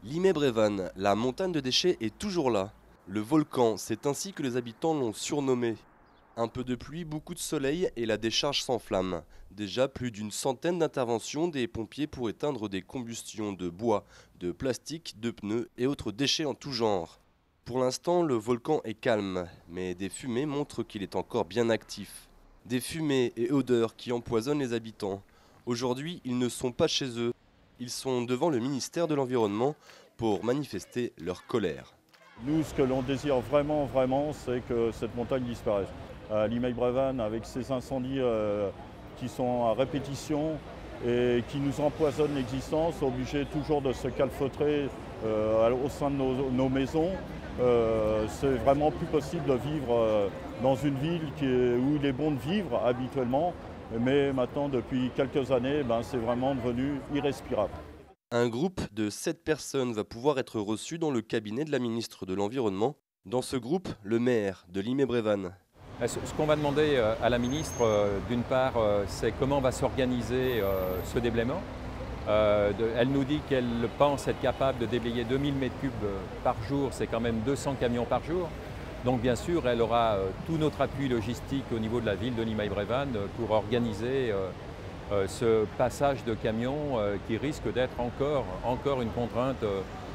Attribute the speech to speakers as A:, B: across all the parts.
A: Limay-Brévannes, la montagne de déchets est toujours là. Le volcan, c'est ainsi que les habitants l'ont surnommé. Un peu de pluie, beaucoup de soleil et la décharge s'enflamme. Déjà plus d'une centaine d'interventions des pompiers pour éteindre des combustions de bois, de plastique, de pneus et autres déchets en tout genre. Pour l'instant, le volcan est calme, mais des fumées montrent qu'il est encore bien actif. Des fumées et odeurs qui empoisonnent les habitants. Aujourd'hui, ils ne sont pas chez eux. Ils sont devant le ministère de l'Environnement pour manifester leur colère.
B: Nous, ce que l'on désire vraiment, c'est que cette montagne disparaisse. Limay-Brévannes, avec ces incendies qui sont à répétition et qui nous empoisonnent l'existence, obligés toujours de se calfeutrer au sein de nos maisons, c'est vraiment plus possible de vivre dans une ville où il est bon de vivre habituellement. Mais maintenant, depuis quelques années, c'est vraiment devenu irrespirable.
A: Un groupe de 7 personnes va pouvoir être reçu dans le cabinet de la ministre de l'Environnement. Dans ce groupe, le maire de Limay-Brévannes.
C: Ce qu'on va demander à la ministre, d'une part, c'est comment va s'organiser ce déblaiement. Elle nous dit qu'elle pense être capable de déblayer 2000 m3 par jour, c'est quand même 200 camions par jour. Donc bien sûr, elle aura tout notre appui logistique au niveau de la ville de Limay-Brévannes pour organiser ce passage de camions qui risque d'être encore une contrainte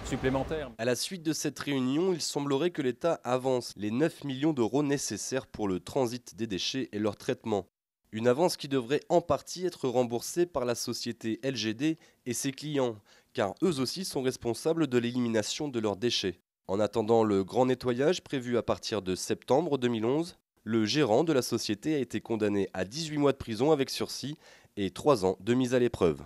C: supplémentaire.
A: À la suite de cette réunion, il semblerait que l'État avance les 9 millions d'euros nécessaires pour le transit des déchets et leur traitement. Une avance qui devrait en partie être remboursée par la société LGD et ses clients, car eux aussi sont responsables de l'élimination de leurs déchets. En attendant le grand nettoyage prévu à partir de septembre 2011, le gérant de la société a été condamné à 18 mois de prison avec sursis et 3 ans de mise à l'épreuve.